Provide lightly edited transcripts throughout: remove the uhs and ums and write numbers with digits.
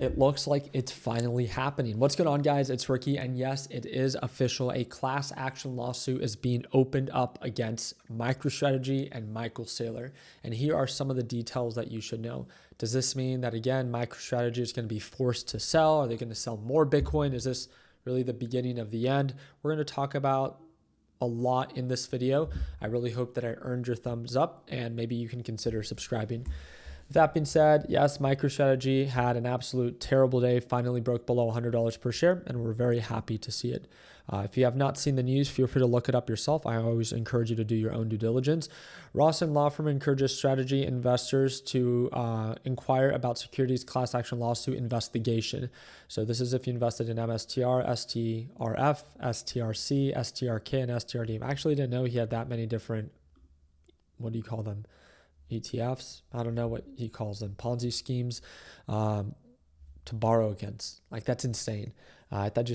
It looks like it's finally happening. What's going on, guys? It's Ricky, and yes, it is official. A class action lawsuit is being opened up against MicroStrategy and Michael Saylor. And here are some of the details that you should know. Does this mean that, again, MicroStrategy is going to be forced to sell? Are they going to sell more Bitcoin? Is this really the beginning of the end? We're going to talk about a lot in this video. I really hope that I earned your thumbs up, and maybe you can consider subscribing. With that being said, yes, MicroStrategy had an absolute terrible day, finally broke below $100 per share, and we're very happy to see it. If you have not seen the news, feel free to look it up yourself. I always encourage you to do your own due diligence. Ross & Law Firm encourages strategy investors to inquire about securities class action lawsuit investigation. So this is if you invested in MSTR, STRF, STRC, STRK, and STRD. I actually didn't know he had that many different, what do you call them? ETFs, I don't know what he calls them, Ponzi schemes to borrow against. Like, that's insane. I thought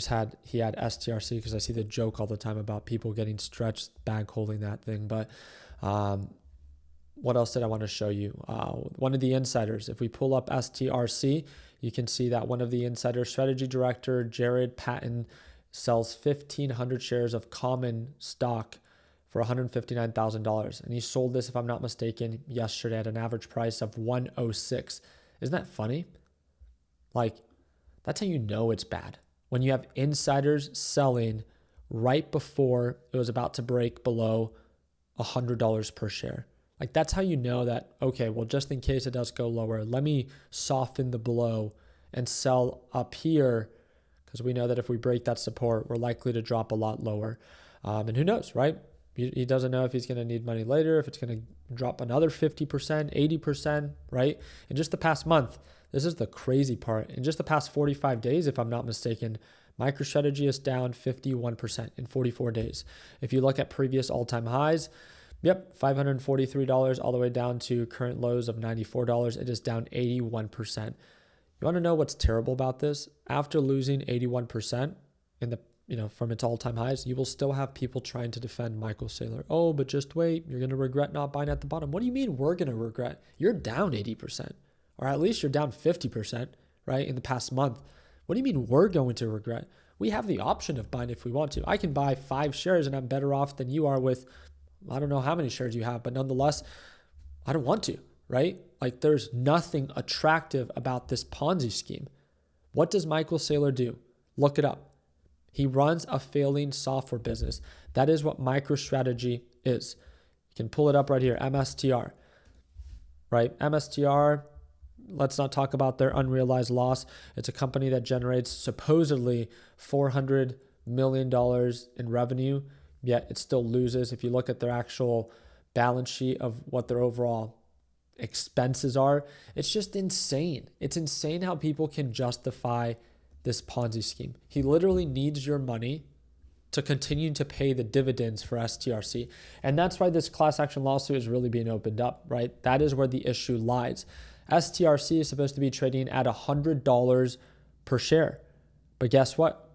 he had STRC because I see the joke all the time about people getting stretched bag holding that thing. But what else did I want to show you? One of the insiders, if we pull up STRC, you can see that one of the insider strategy director, Jared Patton, sells 1,500 shares of common stock for $159,000. And he sold this, if I'm not mistaken, yesterday at an average price of $106. Isn't that funny? Like, that's how you know it's bad. When you have insiders selling right before it was about to break below $100 per share. Like, that's how you know that, okay, well, just in case it does go lower, let me soften the blow and sell up here, because we know that if we break that support, we're likely to drop a lot lower. And who knows, right? He doesn't know if he's going to need money later, if it's going to drop another 50%, 80%, right? In just the past month, this is the crazy part. In just the past 45 days, if I'm not mistaken, MicroStrategy is down 51% in 44 days. If you look at previous all-time highs, yep, $543 all the way down to current lows of $94. It is down 81%. You want to know what's terrible about this? After losing 81% from its all-time highs, you will still have people trying to defend Michael Saylor. Oh, but just wait, you're going to regret not buying at the bottom. What do you mean we're going to regret? You're down 80%, or at least you're down 50%, right, in the past month. What do you mean we're going to regret? We have the option of buying if we want to. I can buy 5 shares and I'm better off than you are with, I don't know how many shares you have, but nonetheless, I don't want to, right? Like, there's nothing attractive about this Ponzi scheme. What does Michael Saylor do? Look it up. He runs a failing software business. That is what MicroStrategy is. You can pull it up right here, MSTR, right? MSTR, let's not talk about their unrealized loss. It's a company that generates supposedly $400 million in revenue, yet it still loses. If you look at their actual balance sheet of what their overall expenses are, it's just insane. It's insane how people can justify this Ponzi scheme. He literally needs your money to continue to pay the dividends for STRC. And that's why this class action lawsuit is really being opened up, right? That is where the issue lies. STRC is supposed to be trading at $100 per share. But guess what?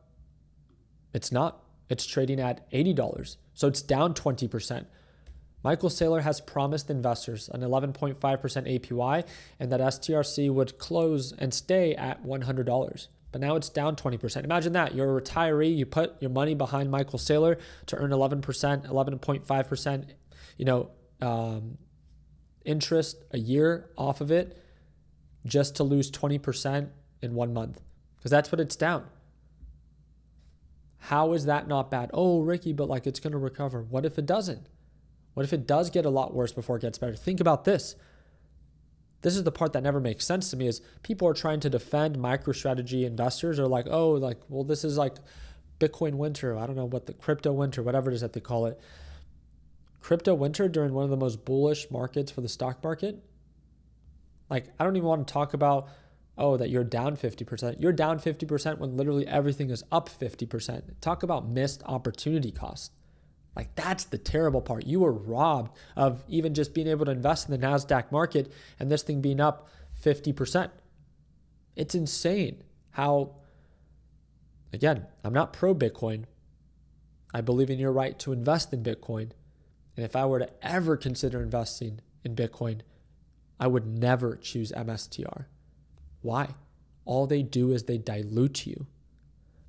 It's not. It's trading at $80. So it's down 20%. Michael Saylor has promised investors an 11.5% APY and that STRC would close and stay at $100. But now it's down 20%. Imagine that. You're a retiree. You put your money behind Michael Saylor to earn 11%, 11.5%, interest a year off of it, just to lose 20% in 1 month. Because that's what it's down. How is that not bad? Oh, Ricky, but like, it's going to recover. What if it doesn't? What if it does get a lot worse before it gets better? Think about this. This is the part that never makes sense to me, is people are trying to defend MicroStrategy investors, are like, oh, like, well, this is like Bitcoin winter. I don't know what the crypto winter, whatever it is that they call it. Crypto winter during one of the most bullish markets for the stock market. Like, I don't even want to talk about, oh, that you're down 50%. You're down 50% when literally everything is up 50%. Talk about missed opportunity cost. Like, that's the terrible part. You were robbed of even just being able to invest in the NASDAQ market and this thing being up 50%. It's insane how, again, I'm not pro Bitcoin. I believe in your right to invest in Bitcoin. And if I were to ever consider investing in Bitcoin, I would never choose MSTR. Why? all they do is they dilute you.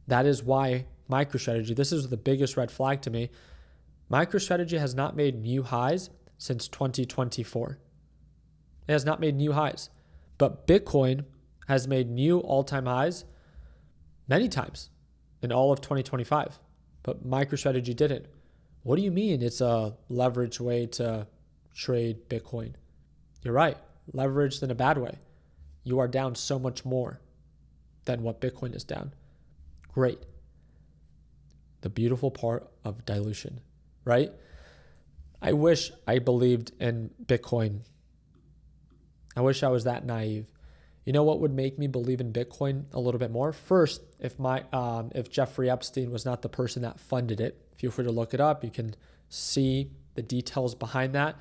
That is why MicroStrategy, this is the biggest red flag to me. MicroStrategy has not made new highs since 2024. It has not made new highs. But Bitcoin has made new all-time highs many times in all of 2025. But MicroStrategy didn't. What do you mean it's a leveraged way to trade Bitcoin? You're right. Leveraged in a bad way. You are down so much more than what Bitcoin is down. Great. The beautiful part of dilution, right? I wish I believed in Bitcoin. I wish I was that naive. You know what would make me believe in Bitcoin a little bit more? First, if Jeffrey Epstein was not the person that funded it, feel free to look it up. You can see the details behind that.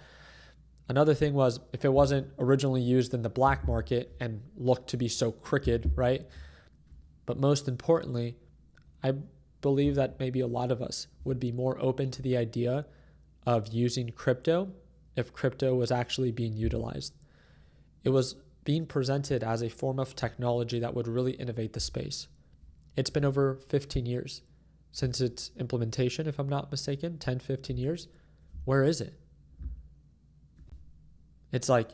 Another thing was if it wasn't originally used in the black market and looked to be so crooked, right? But most importantly, I believe that maybe a lot of us would be more open to the idea of using crypto if crypto was actually being utilized. It was being presented as a form of technology that would really innovate the space. It's been over 15 years since its implementation, if I'm not mistaken, 10, 15 years. Where is it? It's like,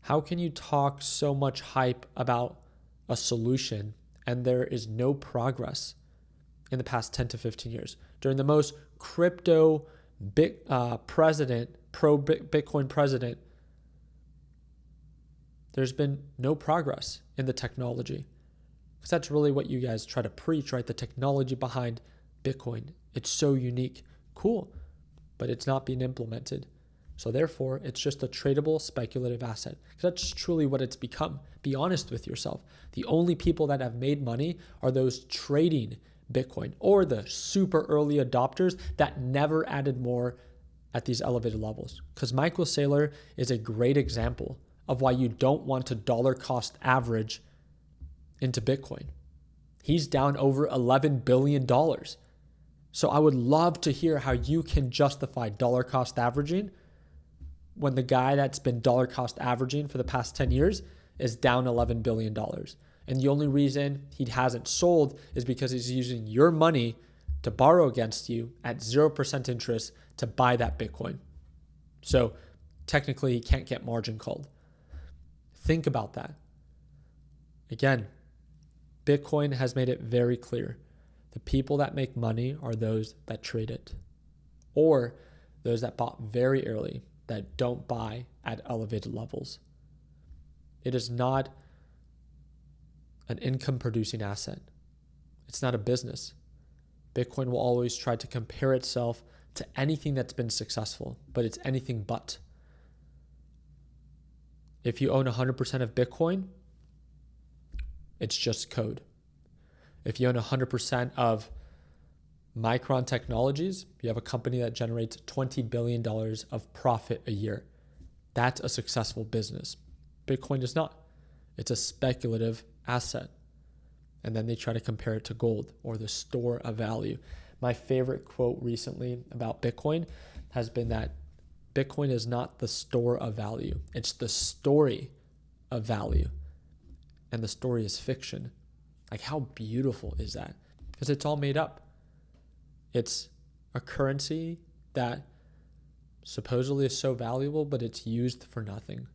how can you talk so much hype about a solution and there is no progress in the past 10 to 15 years? During the most crypto pro-Bitcoin president, there's been no progress in the technology. Because that's really what you guys try to preach, right? The technology behind Bitcoin. It's so unique. Cool. But it's not being implemented. So therefore, it's just a tradable speculative asset. Because that's truly what it's become. Be honest with yourself. The only people that have made money are those trading Bitcoin or the super early adopters that never added more at these elevated levels. Because Michael Saylor is a great example of why you don't want to dollar cost average into Bitcoin. He's down over $11 billion. So I would love to hear how you can justify dollar cost averaging when the guy that's been dollar cost averaging for the past 10 years is down $11 billion. And the only reason he hasn't sold is because he's using your money to borrow against you at 0% interest to buy that Bitcoin. So technically he can't get margin called. Think about that. Again, Bitcoin has made it very clear. The people that make money are those that trade it, or those that bought very early that don't buy at elevated levels. It is not an income producing asset. It's not a business. Bitcoin will always try to compare itself to anything that's been successful, but it's anything but. If you own 100% of Bitcoin, it's just code. If you own 100% of Micron Technologies, you have a company that generates $20 billion of profit a year. That's a successful business. Bitcoin is not. It's a speculative asset. And then they try to compare it to gold or the store of value. My favorite quote recently about Bitcoin has been that Bitcoin is not the store of value. It's the story of value. And the story is fiction. Like, how beautiful is that? Because it's all made up. It's a currency that supposedly is so valuable, but it's used for nothing.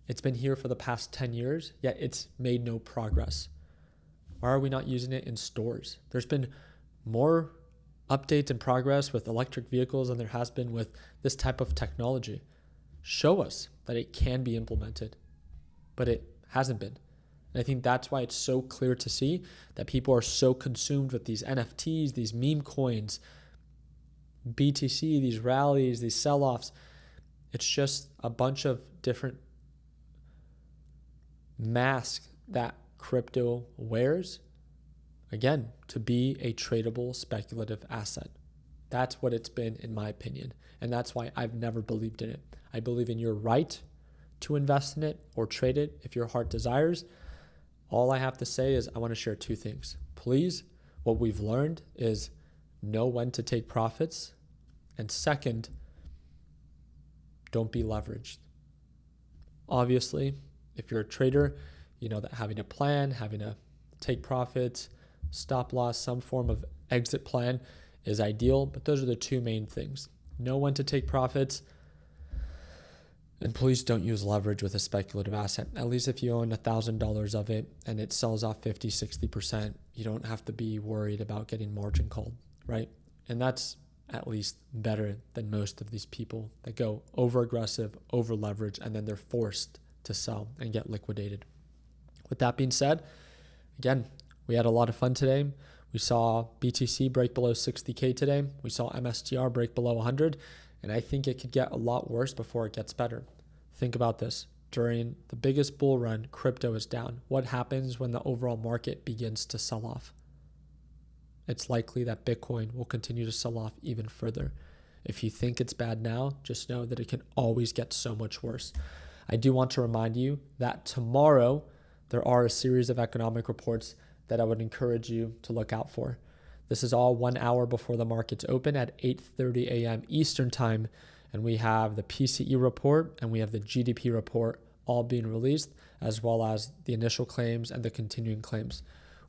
It's been here for the past 10 years, yet it's made no progress. Why are we not using it in stores? There's been more updates and progress with electric vehicles than there has been with this type of technology. Show us that it can be implemented, but it hasn't been. And I think that's why it's so clear to see that people are so consumed with these NFTs, these meme coins, BTC, these rallies, these sell-offs. It's just a bunch of different masks that crypto wears, again, to be a tradable speculative asset. That's what it's been, in my opinion. And that's why I've never believed in it. I believe in your right to invest in it or trade it if your heart desires. All I have to say is I want to share two things. Please, what we've learned is know when to take profits. And second, don't be leveraged. Obviously, if you're a trader, that having a plan, having a take profits, stop loss, some form of exit plan is ideal. But those are the two main things. Know when to take profits. And please don't use leverage with a speculative asset. At least if you own $1,000 of it and it sells off 50, 60%, you don't have to be worried about getting margin called, right? And that's at least better than most of these people that go over aggressive, over leverage, and then they're forced to sell and get liquidated. With that being said, again, we had a lot of fun today. We saw BTC break below 60K today. We saw MSTR break below 100. And I think it could get a lot worse before it gets better. Think about this. During the biggest bull run, crypto is down. What happens when the overall market begins to sell off? It's likely that Bitcoin will continue to sell off even further. If you think it's bad now, just know that it can always get so much worse. I do want to remind you that tomorrow there are a series of economic reports that I would encourage you to look out for. This is all 1 hour before the markets open at 8:30 a.m. Eastern time. And we have the PCE report and we have the GDP report all being released, as well as the initial claims and the continuing claims.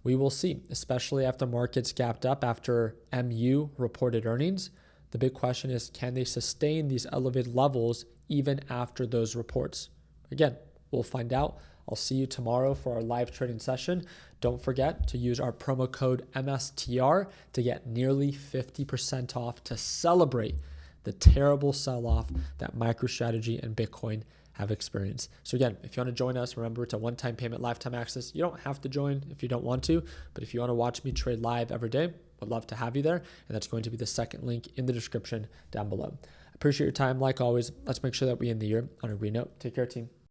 We will see, especially after markets gapped up after MU reported earnings. The big question is, can they sustain these elevated levels even after those reports? Again, we'll find out. I'll see you tomorrow for our live trading session. Don't forget to use our promo code MSTR to get nearly 50% off to celebrate the terrible sell-off that MicroStrategy and Bitcoin have experienced. So again, if you want to join us, remember it's a one-time payment, lifetime access. You don't have to join if you don't want to, but if you want to watch me trade live every day, would love to have you there. And that's going to be the second link in the description down below. Appreciate your time. Like always, let's make sure that we end the year on a green note. Take care, team.